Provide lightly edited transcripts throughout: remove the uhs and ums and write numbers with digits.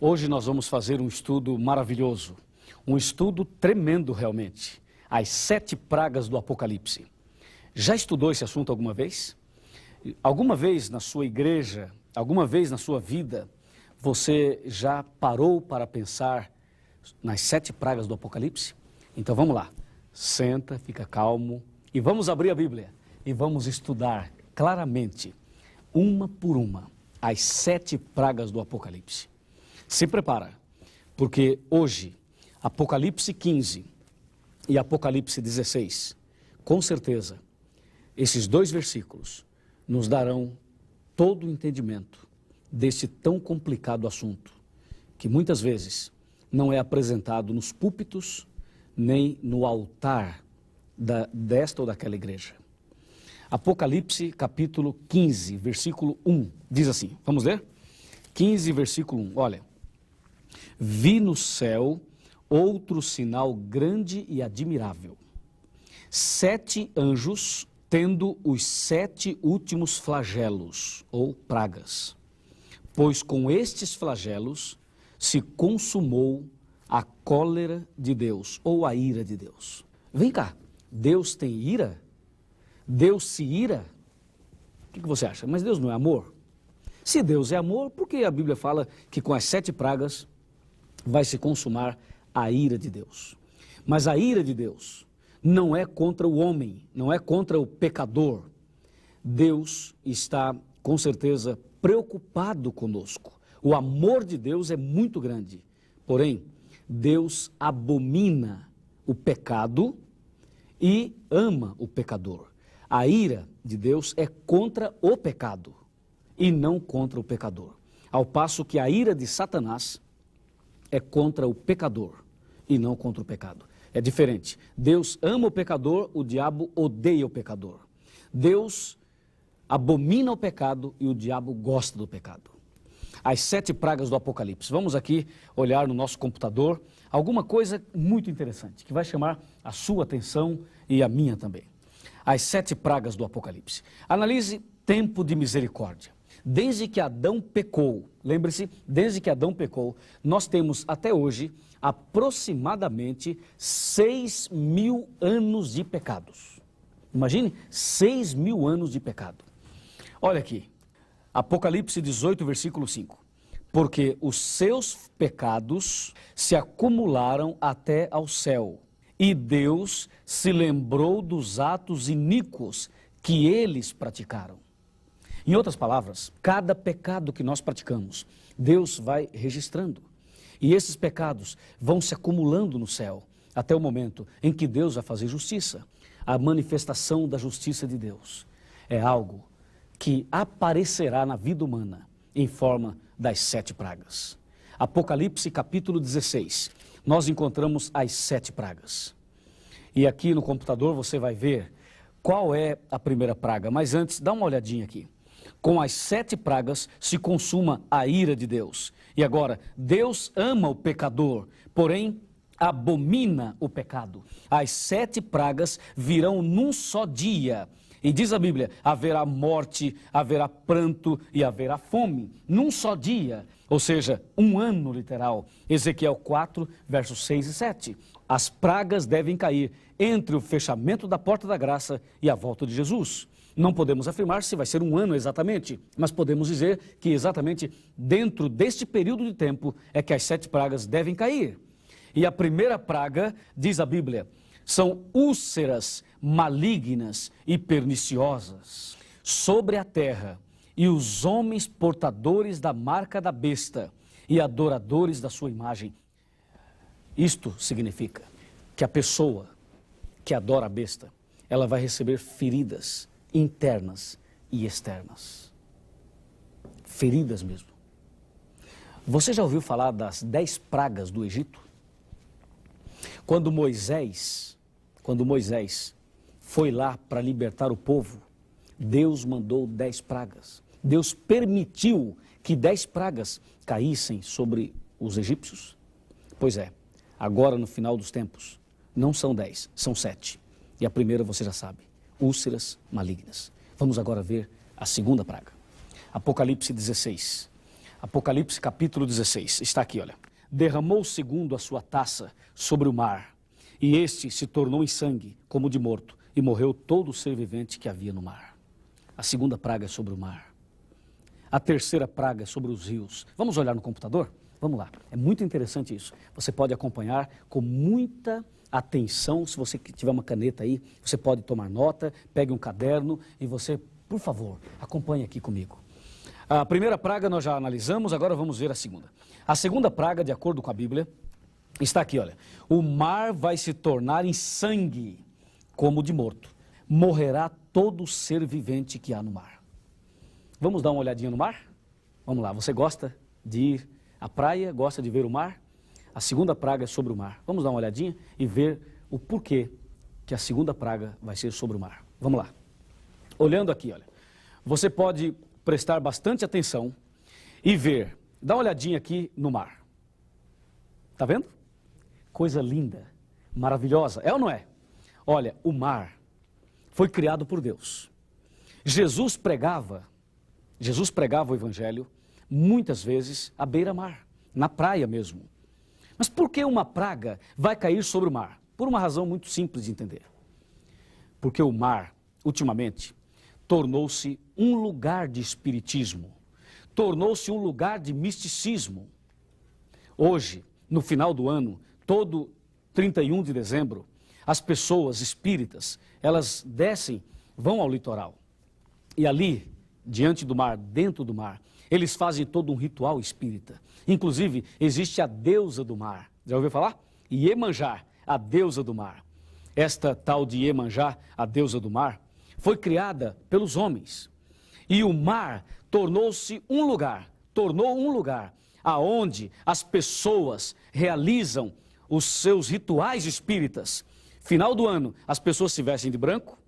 Hoje nós vamos fazer um estudo maravilhoso, um estudo tremendo realmente, as 7 pragas do Apocalipse. Já estudou esse assunto alguma vez? Alguma vez na sua igreja, alguma vez na sua vida, você já parou para pensar nas 7 pragas do Apocalipse? Então vamos lá, senta, fica calmo e vamos abrir a Bíblia e vamos estudar claramente, uma por uma, as 7 pragas do Apocalipse. Se prepara, porque hoje, Apocalipse 15 e Apocalipse 16, com certeza, esses 2 versículos nos darão todo o entendimento deste tão complicado assunto, que muitas vezes não é apresentado nos púlpitos, nem no altar desta ou daquela igreja. Apocalipse capítulo 15, versículo 1, diz assim, vamos ler? 15, versículo 1, olha. Vi no céu outro sinal grande e admirável. 7 anjos tendo os 7 últimos flagelos, ou pragas. Pois com estes flagelos se consumou a cólera de Deus, ou a ira de Deus. Vem cá, Deus tem ira? Deus se ira? O que você acha? Mas Deus não é amor? Se Deus é amor, por que a Bíblia fala que com as 7 pragas vai se consumar a ira de Deus? Mas a ira de Deus não é contra o homem, não é contra o pecador. Deus está, com certeza, preocupado conosco. O amor de Deus é muito grande. Porém, Deus abomina o pecado e ama o pecador. A ira de Deus é contra o pecado e não contra o pecador. Ao passo que a ira de Satanás é contra o pecador e não contra o pecado. É diferente. Deus ama o pecador, o diabo odeia o pecador. Deus abomina o pecado e o diabo gosta do pecado. As 7 pragas do Apocalipse. Vamos aqui olhar no nosso computador alguma coisa muito interessante que vai chamar a sua atenção e a minha também. As 7 pragas do Apocalipse. Analise tempo de misericórdia. Desde que Adão pecou, lembre-se, desde que Adão pecou, nós temos até hoje aproximadamente 6.000 anos de pecados. Imagine, 6.000 anos de pecado. Olha aqui, Apocalipse 18, versículo 5. Porque os seus pecados se acumularam até ao céu, e Deus se lembrou dos atos iníquos que eles praticaram. Em outras palavras, cada pecado que nós praticamos, Deus vai registrando. E esses pecados vão se acumulando no céu, até o momento em que Deus vai fazer justiça. A manifestação da justiça de Deus é algo que aparecerá na vida humana em forma das 7 pragas. Apocalipse capítulo 16, nós encontramos as 7 pragas. E aqui no computador você vai ver qual é a primeira praga, mas antes dá uma olhadinha aqui. Com as 7 pragas se consuma a ira de Deus. E agora, Deus ama o pecador, porém abomina o pecado. As 7 pragas virão num só dia. E diz a Bíblia, haverá morte, haverá pranto e haverá fome. Num só dia, ou seja, 1 ano literal. Ezequiel 4, versos 6 e 7. As pragas devem cair entre o fechamento da porta da graça e a volta de Jesus. Não podemos afirmar se vai ser 1 ano exatamente, mas podemos dizer que exatamente dentro deste período de tempo é que as 7 pragas devem cair. E a primeira praga, diz a Bíblia, são úlceras malignas e perniciosas sobre a terra, e os homens portadores da marca da besta e adoradores da sua imagem. Isto significa que a pessoa que adora a besta, ela vai receber feridas internas e externas. Feridas mesmo. Você já ouviu falar das 10 pragas do Egito? Quando Moisés foi lá para libertar o povo, Deus mandou 10 pragas. Deus permitiu que 10 pragas caíssem sobre os egípcios? Pois é, agora no final dos tempos, não são 10, são 7. E a primeira você já sabe, úlceras malignas. Vamos agora ver a segunda praga. Apocalipse 16. Apocalipse capítulo 16, está aqui, olha. Derramou segundo a sua taça sobre o mar, e este se tornou em sangue, como de morto, e morreu todo o ser vivente que havia no mar. A segunda praga é sobre o mar. A terceira praga é sobre os rios. Vamos olhar no computador? Vamos lá. É muito interessante isso. Você pode acompanhar com muita atenção. Se você tiver uma caneta aí, você pode tomar nota, pegue um caderno e você, por favor, acompanhe aqui comigo. A primeira praga nós já analisamos, agora vamos ver a segunda. A segunda praga, de acordo com a Bíblia, está aqui, olha. O mar vai se tornar em sangue, como de morto. Morrerá todo ser vivente que há no mar. Vamos dar uma olhadinha no mar? Vamos lá, você gosta de ir à praia, gosta de ver o mar? A segunda praga é sobre o mar. Vamos dar uma olhadinha e ver o porquê que a segunda praga vai ser sobre o mar. Vamos lá. Olhando aqui, olha. Você pode prestar bastante atenção e ver. Dá uma olhadinha aqui no mar. Tá vendo? Coisa linda, maravilhosa. É ou não é? Olha, o mar foi criado por Deus. Jesus pregava o evangelho muitas vezes à beira-mar, na praia mesmo. Mas por que uma praga vai cair sobre o mar? Por uma razão muito simples de entender. Porque o mar, ultimamente, tornou-se um lugar de espiritismo, tornou-se um lugar de misticismo. Hoje, no final do ano, todo 31 de dezembro, as pessoas espíritas, elas descem, vão ao litoral. E ali, diante do mar, dentro do mar, eles fazem todo um ritual espírita. Inclusive, existe a deusa do mar. Já ouviu falar? Iemanjá, a deusa do mar. Esta tal de Iemanjá, a deusa do mar, foi criada pelos homens. E o mar tornou-se um lugar, aonde as pessoas realizam os seus rituais espíritas. Final do ano, as pessoas se vestem de branco,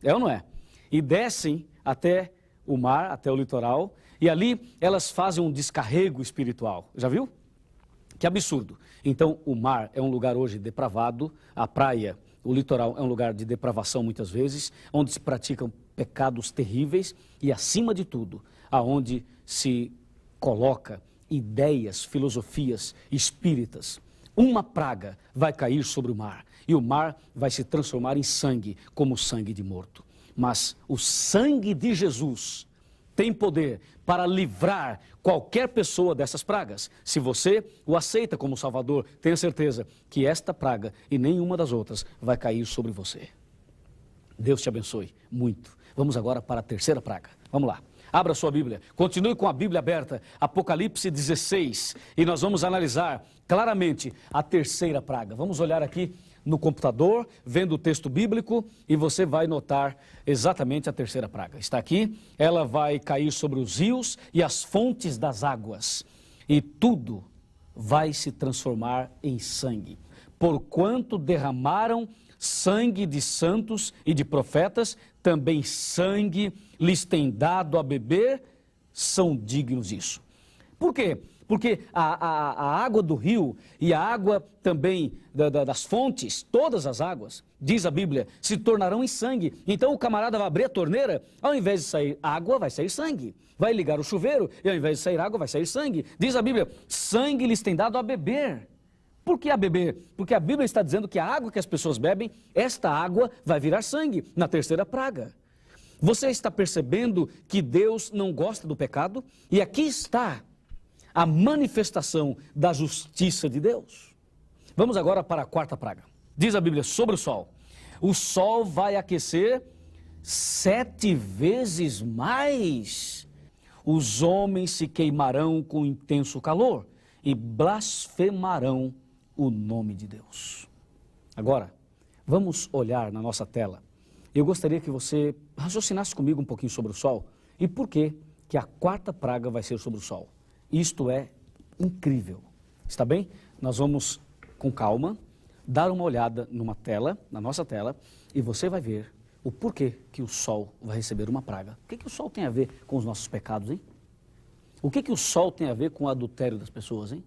é ou não é? E descem até o mar, até o litoral, e ali elas fazem um descarrego espiritual. Já viu? Que absurdo. Então, o mar é um lugar hoje depravado, a praia, o litoral é um lugar de depravação muitas vezes, onde se praticam pecados terríveis e, acima de tudo, aonde se coloca ideias, filosofias espíritas. Uma praga vai cair sobre o mar e o mar vai se transformar em sangue, como sangue de morto. Mas o sangue de Jesus tem poder para livrar qualquer pessoa dessas pragas. Se você o aceita como Salvador, tenha certeza que esta praga e nenhuma das outras vai cair sobre você. Deus te abençoe muito. Vamos agora para a terceira praga. Vamos lá. Abra sua Bíblia, continue com a Bíblia aberta, Apocalipse 16, e nós vamos analisar claramente a terceira praga. Vamos olhar aqui no computador, vendo o texto bíblico, e você vai notar exatamente a terceira praga. Está aqui, ela vai cair sobre os rios e as fontes das águas, e tudo vai se transformar em sangue. Porquanto derramaram sangue de santos e de profetas, também sangue lhes tem dado a beber, são dignos disso. Por quê? Porque a água do rio e a água também das fontes, todas as águas, diz a Bíblia, se tornarão em sangue. Então o camarada vai abrir a torneira, ao invés de sair água, vai sair sangue. Vai ligar o chuveiro e ao invés de sair água, vai sair sangue. Diz a Bíblia, sangue lhes tem dado a beber. Por que a beber? Porque a Bíblia está dizendo que a água que as pessoas bebem, esta água vai virar sangue, na terceira praga. Você está percebendo que Deus não gosta do pecado? E aqui está a manifestação da justiça de Deus. Vamos agora para a quarta praga. Diz a Bíblia sobre o sol. O sol vai aquecer 7 vezes mais. Os homens se queimarão com intenso calor e blasfemarão o nome de Deus. Agora, vamos olhar na nossa tela. Eu gostaria que você raciocinasse comigo um pouquinho sobre o sol e por que a quarta praga vai ser sobre o sol. Isto é incrível, está bem? Nós vamos, com calma, dar uma olhada numa tela, na nossa tela, e você vai ver o porquê que o sol vai receber uma praga. O que o sol tem a ver com os nossos pecados, hein? O que o sol tem a ver com o adultério das pessoas, hein?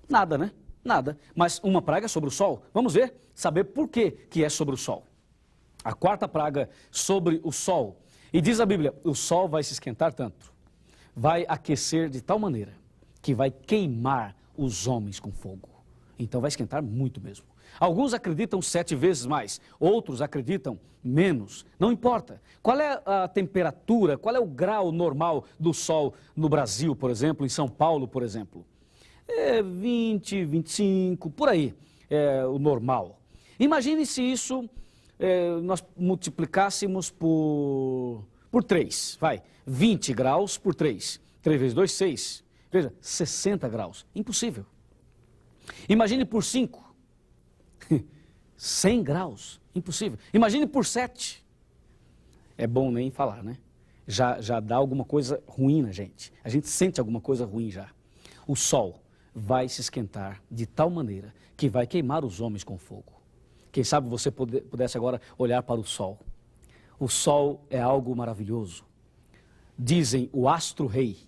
Nada, né? Nada. Mas uma praga sobre o sol, vamos ver, saber por que é sobre o sol. A quarta praga sobre o sol. E diz a Bíblia, o sol vai se esquentar tanto, vai aquecer de tal maneira que vai queimar os homens com fogo. Então vai esquentar muito mesmo. Alguns acreditam 7 vezes mais, outros acreditam menos. Não importa. Qual é a temperatura, qual é o grau normal do sol no Brasil, por exemplo, em São Paulo, por exemplo? 20, 25, por aí, é o normal. Imagine se isso nós multiplicássemos por 3, vai, 20 graus por 3. 3 vezes 2, 6. Veja, 60 graus. Impossível. Imagine por 5. 100 graus. Impossível. Imagine por 7. É bom nem falar, né? Já dá alguma coisa ruim na gente. A gente sente alguma coisa ruim já. O sol vai se esquentar de tal maneira que vai queimar os homens com fogo. Quem sabe você pudesse agora olhar para o sol. O sol é algo maravilhoso. Dizem o astro-rei.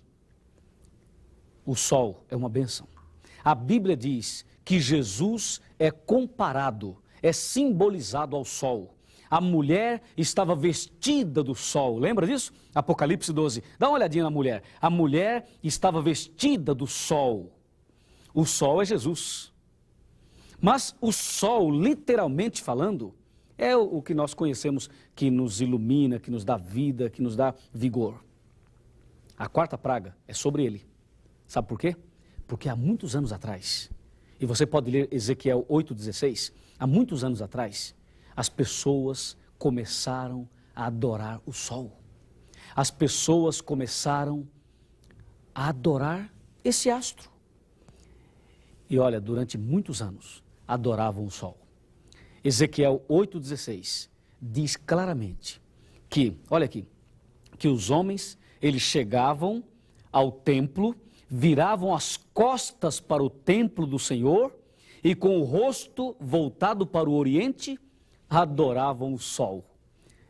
O sol é uma bênção. A Bíblia diz que Jesus é comparado, é simbolizado ao sol. A mulher estava vestida do sol, lembra disso? Apocalipse 12. Dá uma olhadinha na mulher. A mulher estava vestida do sol. O sol é Jesus. Mas o sol, literalmente falando, é o que nós conhecemos que nos ilumina, que nos dá vida, que nos dá vigor. A 4ª praga é sobre ele. Sabe por quê? Porque há muitos anos atrás, e você pode ler Ezequiel 8,16, há muitos anos atrás, as pessoas começaram a adorar o sol. As pessoas começaram a adorar esse astro. E olha, durante muitos anos, adoravam o sol. Ezequiel 8,16 diz claramente que, olha aqui, que os homens, eles chegavam ao templo, viravam as costas para o templo do Senhor e com o rosto voltado para o oriente, adoravam o sol.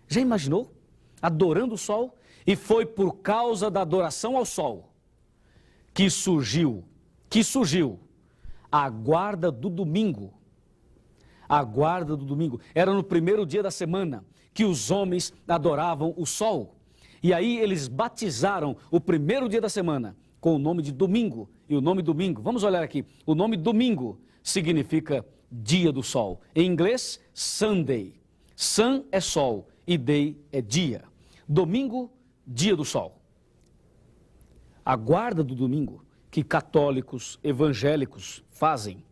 Já imaginou? Adorando o sol? E foi por causa da adoração ao sol que surgiu a guarda do domingo. A guarda do domingo. Era no primeiro dia da semana que os homens adoravam o sol. E aí eles batizaram o primeiro dia da semana com o nome de domingo. E o nome domingo, vamos olhar aqui, o nome domingo significa dia do sol. Em inglês, Sunday. Sun é sol e day é dia. Domingo, dia do sol. A guarda do domingo que católicos, evangélicos fazem,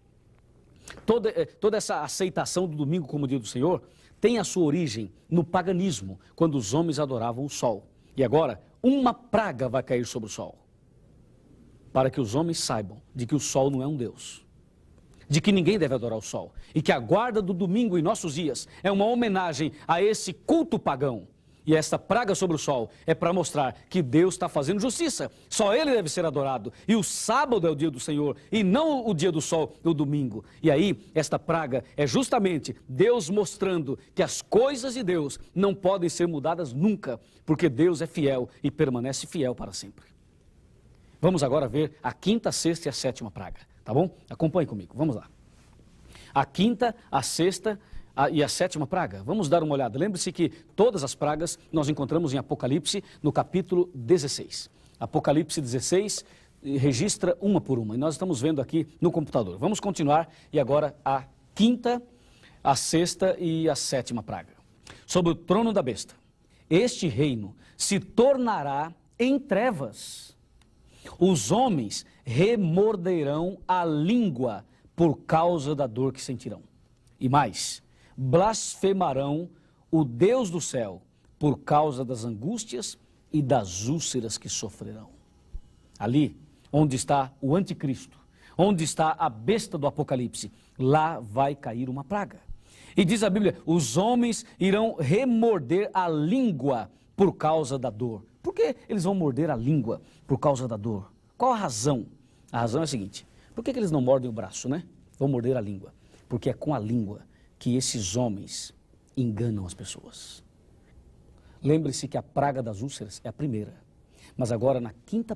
toda essa aceitação do domingo como dia do Senhor, tem a sua origem no paganismo, quando os homens adoravam o sol. E agora, uma praga vai cair sobre o sol, para que os homens saibam de que o sol não é um Deus, de que ninguém deve adorar o sol, e que a guarda do domingo em nossos dias é uma homenagem a esse culto pagão. E esta praga sobre o sol é para mostrar que Deus está fazendo justiça. Só Ele deve ser adorado. E o sábado é o dia do Senhor e não o dia do sol, o domingo. E aí, esta praga é justamente Deus mostrando que as coisas de Deus não podem ser mudadas nunca, porque Deus é fiel e permanece fiel para sempre. Vamos agora ver a 5ª, 6ª e a 7ª praga, tá bom? Acompanhe comigo, vamos lá. A 5ª, a 6ª e a 7ª praga. Vamos dar uma olhada. Lembre-se que todas as pragas nós encontramos em Apocalipse, no capítulo 16. Apocalipse 16 registra uma por uma. E nós estamos vendo aqui no computador. Vamos continuar e agora a 5ª, a 6ª e a 7ª praga. Sobre o trono da besta. Este reino se tornará em trevas. Os homens remorderão a língua por causa da dor que sentirão. E mais, blasfemarão o Deus do céu por causa das angústias e das úlceras que sofrerão. Ali, onde está o anticristo, onde está a besta do Apocalipse, lá vai cair uma praga. E diz a Bíblia, os homens irão remorder a língua por causa da dor. Por que eles vão morder a língua por causa da dor? Qual a razão? A razão é a seguinte, por que eles não mordem o braço, né? Vão morder a língua. Porque é com a língua que esses homens enganam as pessoas. Lembre-se que a praga das úlceras é a primeira. Mas agora na 5ª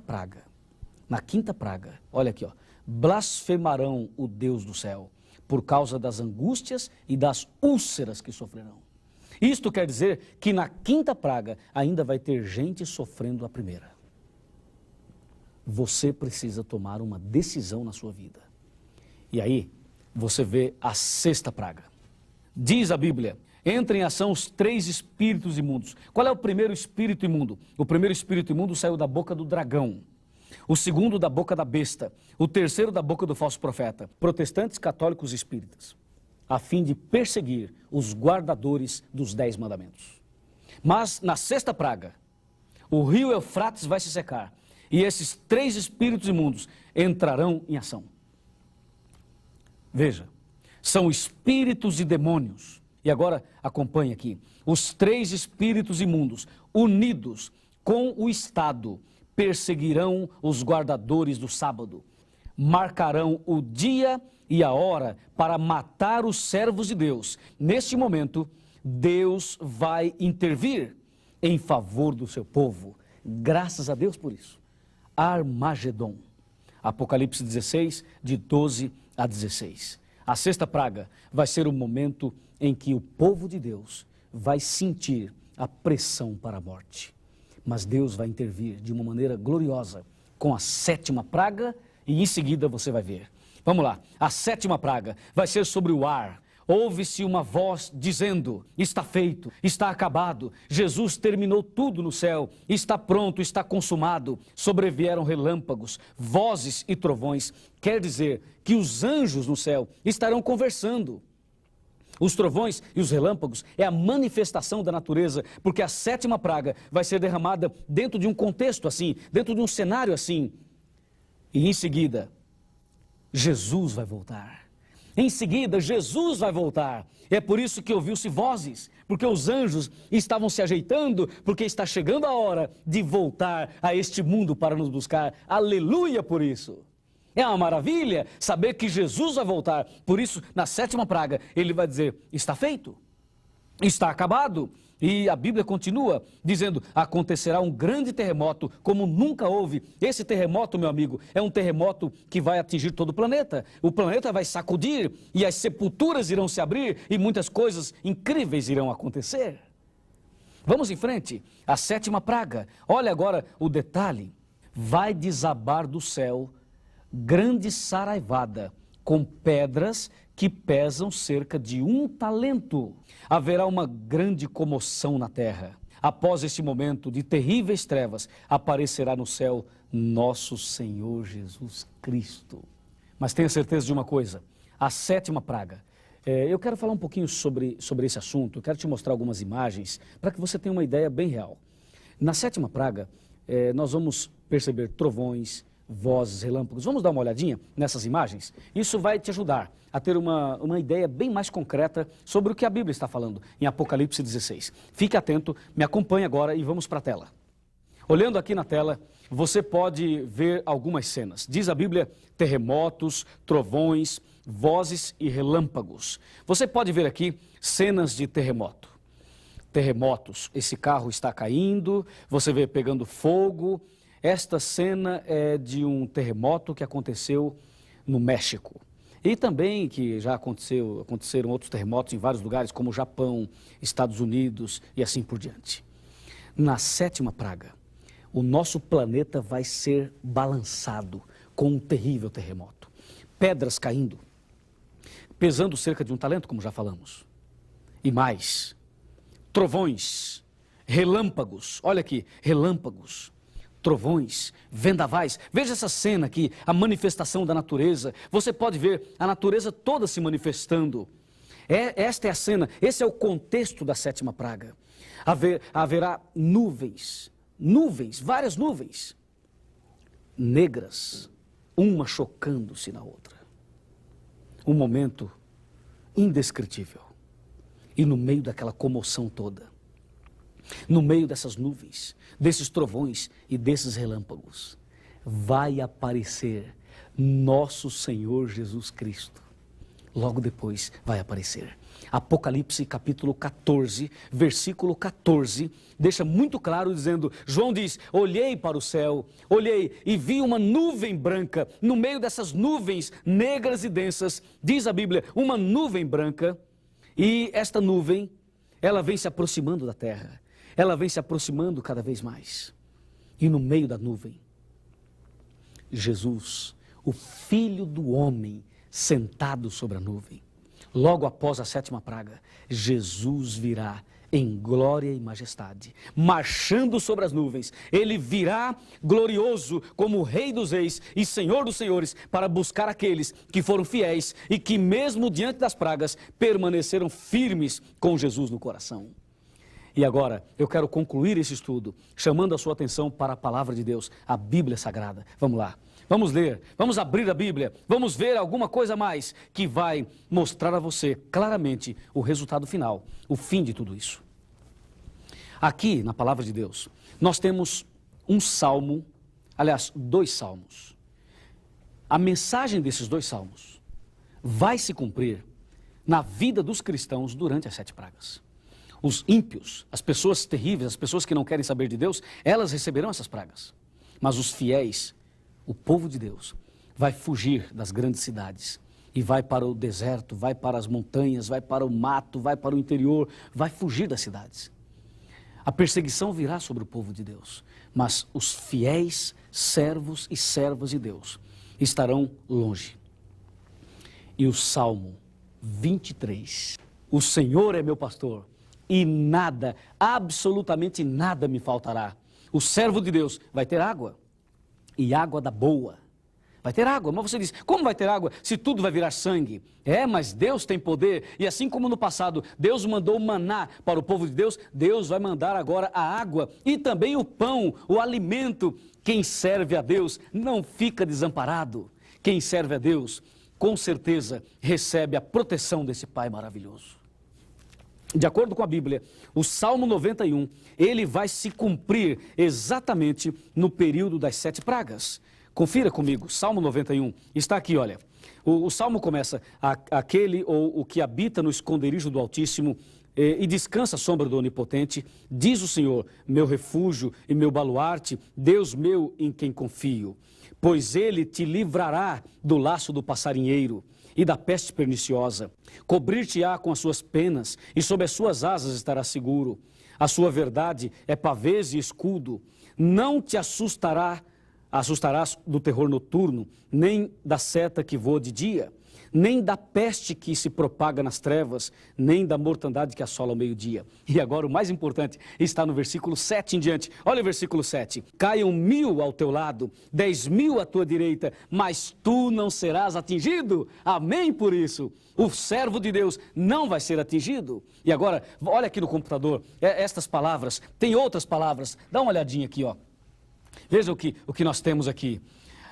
praga, olha aqui, ó, blasfemarão o Deus do céu por causa das angústias e das úlceras que sofrerão. Isto quer dizer que na 5ª praga ainda vai ter gente sofrendo a primeira. você precisa tomar uma decisão na sua vida. E aí, você vê a sexta praga. Diz a Bíblia, entra em ação os 3 espíritos imundos. Qual é o primeiro espírito imundo? O primeiro espírito imundo saiu da boca do dragão. O segundo da boca da besta. O terceiro da boca do falso profeta. Protestantes, católicos e espíritas. A fim de perseguir os guardadores dos 10 mandamentos. Mas na sexta praga, o rio Eufrates vai se secar. E esses 3 espíritos imundos entrarão em ação. Veja, são espíritos e demônios. E agora acompanhe aqui. Os 3 espíritos imundos, unidos com o Estado, perseguirão os guardadores do sábado. Marcarão o dia e a hora para matar os servos de Deus. Neste momento, Deus vai intervir em favor do seu povo. Graças a Deus por isso. Armagedon. Apocalipse 16, de 12 a 16. A sexta praga vai ser o momento em que o povo de Deus vai sentir a pressão para a morte. Mas Deus vai intervir de uma maneira gloriosa com a sétima praga e em seguida você vai ver. Vamos lá, a sétima praga vai ser sobre o ar. Ouve-se uma voz dizendo, está feito, está acabado, Jesus terminou tudo no céu, está pronto, está consumado. Sobrevieram relâmpagos, vozes e trovões, quer dizer que os anjos no céu estarão conversando. Os trovões e os relâmpagos é a manifestação da natureza, porque a sétima praga vai ser derramada dentro de um contexto assim, dentro de um cenário assim. E em seguida, Jesus vai voltar. Em seguida, Jesus vai voltar. É por isso que ouviu-se vozes, porque os anjos estavam se ajeitando, porque está chegando a hora de voltar a este mundo para nos buscar. Aleluia por isso. É uma maravilha saber que Jesus vai voltar. Por isso, na sétima praga, ele vai dizer, está feito, está acabado. E a Bíblia continua dizendo, acontecerá um grande terremoto como nunca houve. Esse terremoto, meu amigo, é um terremoto que vai atingir todo o planeta. O planeta vai sacudir e as sepulturas irão se abrir e muitas coisas incríveis irão acontecer. Vamos em frente, a sétima praga. Olha agora o detalhe. Vai desabar do céu grande saraivada com pedras que pesam cerca de 1 talento. Haverá uma grande comoção na terra. Após este momento de terríveis trevas, aparecerá no céu nosso Senhor Jesus Cristo. Mas tenha certeza de uma coisa, a sétima praga. Eu quero falar um pouquinho sobre esse assunto, eu quero te mostrar algumas imagens para que você tenha uma ideia bem real. Na sétima praga, nós vamos perceber trovões, vozes, relâmpagos. Vamos dar uma olhadinha nessas imagens? Isso vai te ajudar a ter uma ideia bem mais concreta sobre o que a Bíblia está falando em Apocalipse 16. Fique atento, me acompanhe agora e vamos para a tela. Olhando aqui na tela, você pode ver algumas cenas. Diz a Bíblia, terremotos, trovões, vozes e relâmpagos. Você pode ver aqui cenas de terremoto. Terremotos, esse carro está caindo, você vê pegando fogo. Esta cena é de terremoto que aconteceu no México. E também que já aconteceram outros terremotos em vários lugares, como Japão, Estados Unidos e assim por diante. Na sétima praga, o nosso planeta vai ser balançado com um terrível terremoto. Pedras caindo, pesando cerca de 1 talento, como já falamos. E mais, trovões, relâmpagos, olha aqui, relâmpagos. Trovões, vendavais, veja essa cena aqui, a manifestação da natureza. Você pode ver a natureza toda se manifestando. Esta é a cena, esse é o contexto da sétima praga. Haverá nuvens, várias nuvens, negras, uma chocando-se na outra. Um momento indescritível. E no meio daquela comoção toda, no meio dessas nuvens, desses trovões e desses relâmpagos, vai aparecer nosso Senhor Jesus Cristo. Logo depois vai aparecer. Apocalipse capítulo 14, versículo 14, deixa muito claro dizendo, João diz, olhei para o céu, olhei e vi uma nuvem branca, no meio dessas nuvens negras e densas, diz a Bíblia, uma nuvem branca, e esta nuvem, ela vem se aproximando da terra. Ela vem se aproximando cada vez mais. E no meio da nuvem, Jesus, o Filho do Homem, sentado sobre a nuvem. Logo após a 7ª praga, Jesus virá em glória e majestade, marchando sobre as nuvens. Ele virá glorioso como o Rei dos Reis e Senhor dos Senhores, para buscar aqueles que foram fiéis e que mesmo diante das pragas permaneceram firmes com Jesus no coração. E agora, eu quero concluir esse estudo, chamando a sua atenção para a palavra de Deus, a Bíblia Sagrada. Vamos lá, vamos ler, vamos abrir a Bíblia, vamos ver alguma coisa a mais que vai mostrar a você claramente o resultado final, o fim de tudo isso. Aqui, na palavra de Deus, nós temos um salmo, aliás, 2 salmos. A mensagem desses 2 salmos vai se cumprir na vida dos cristãos durante as 7 pragas. Os ímpios, as pessoas terríveis, as pessoas que não querem saber de Deus, elas receberão essas pragas. Mas os fiéis, o povo de Deus, vai fugir das grandes cidades e vai para o deserto, vai para as montanhas, vai para o mato, vai para o interior, vai fugir das cidades. A perseguição virá sobre o povo de Deus, mas os fiéis servos e servas de Deus estarão longe. E o Salmo 23, o Senhor é meu pastor, e nada, absolutamente nada me faltará. O servo de Deus vai ter água, e água da boa. Vai ter água, mas você diz, como vai ter água se tudo vai virar sangue? Mas Deus tem poder, e assim como no passado Deus mandou maná para o povo de Deus, Deus vai mandar agora a água e também o pão, o alimento. Quem serve a Deus não fica desamparado. Quem serve a Deus, com certeza, recebe a proteção desse Pai maravilhoso. De acordo com a Bíblia, o Salmo 91, ele vai se cumprir exatamente no período das 7 pragas. Confira comigo, Salmo 91, está aqui, olha. O Salmo começa, aquele ou o que habita no esconderijo do Altíssimo e descansa à sombra do Onipotente, diz o Senhor, meu refúgio e meu baluarte, Deus meu em quem confio. Pois ele te livrará do laço do passarinheiro e da peste perniciosa. Cobrir-te-á com as suas penas, e sob as suas asas estarás seguro. A sua verdade é pavês e escudo. Não te assustarás do terror noturno, nem da seta que voa de dia, nem da peste que se propaga nas trevas, nem da mortandade que assola ao meio-dia. E agora o mais importante está no versículo 7 em diante. Olha o versículo 7. Caiam 1000 ao teu lado, 10.000 à tua direita, mas tu não serás atingido. Amém por isso. O servo de Deus não vai ser atingido. E agora, olha aqui no computador, estas palavras, tem outras palavras. Dá uma olhadinha aqui, ó. Veja o que nós temos aqui.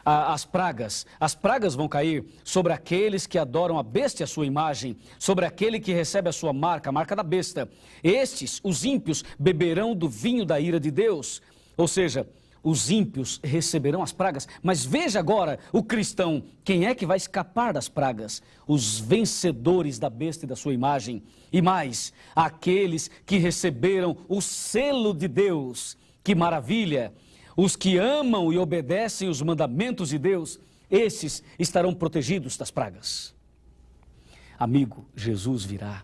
As pragas vão cair sobre aqueles que adoram a besta e a sua imagem, sobre aquele que recebe a sua marca, a marca da besta. Estes, os ímpios, beberão do vinho da ira de Deus. Ou seja, os ímpios receberão as pragas. Mas veja agora o cristão, quem é que vai escapar das pragas? Os vencedores da besta e da sua imagem. E mais, aqueles que receberam o selo de Deus. Que maravilha! Os que amam e obedecem os mandamentos de Deus, esses estarão protegidos das pragas. Amigo, Jesus virá,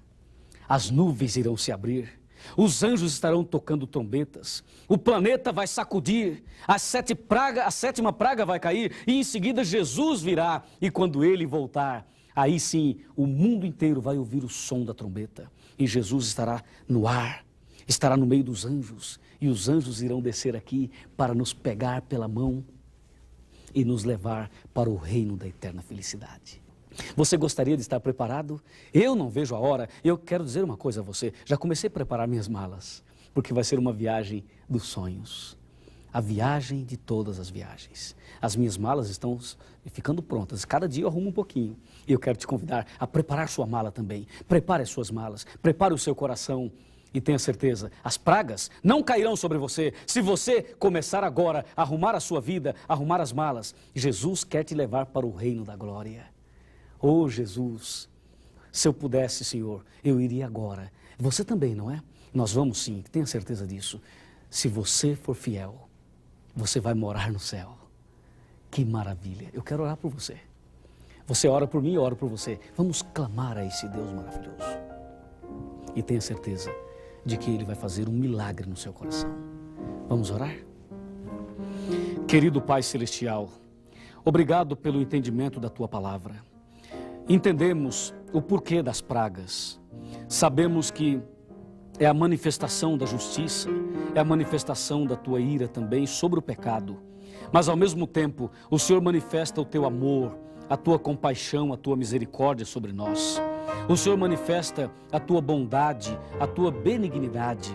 as nuvens irão se abrir, os anjos estarão tocando trombetas, o planeta vai sacudir, a 7ª praga vai cair e em seguida Jesus virá. E quando ele voltar, aí sim o mundo inteiro vai ouvir o som da trombeta e Jesus estará no ar, estará no meio dos anjos. E os anjos irão descer aqui para nos pegar pela mão e nos levar para o reino da eterna felicidade. Você gostaria de estar preparado? Eu não vejo a hora. Eu quero dizer uma coisa a você. Já comecei a preparar minhas malas, porque vai ser uma viagem dos sonhos. A viagem de todas as viagens. As minhas malas estão ficando prontas. Cada dia eu arrumo um pouquinho. E eu quero te convidar a preparar sua mala também. Prepare as suas malas. Prepare o seu coração. E tenha certeza, as pragas não cairão sobre você se você começar agora a arrumar a sua vida, arrumar as malas. Jesus quer te levar para o reino da glória. Oh Jesus, se eu pudesse, Senhor, eu iria agora. Você também, não é? Nós vamos sim, tenha certeza disso. Se você for fiel, você vai morar no céu. Que maravilha, eu quero orar por você. Você ora por mim, eu oro por você. Vamos clamar a esse Deus maravilhoso. E tenha certeza de que Ele vai fazer um milagre no seu coração. Vamos orar? Querido Pai Celestial, Obrigado pelo entendimento da tua palavra. Entendemos o porquê das pragas. Sabemos que é a manifestação da justiça, é a manifestação da tua ira também sobre o pecado. Mas ao mesmo tempo, o Senhor manifesta o teu amor, a tua compaixão, a tua misericórdia sobre nós. O Senhor manifesta a tua bondade, a tua benignidade.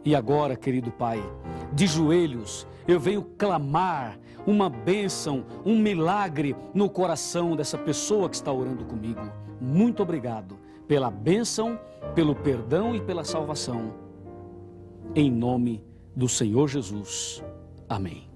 E agora, querido Pai, de joelhos, eu venho clamar uma bênção, um milagre no coração dessa pessoa que está orando comigo. Muito obrigado pela bênção, pelo perdão e pela salvação. Em nome do Senhor Jesus. Amém.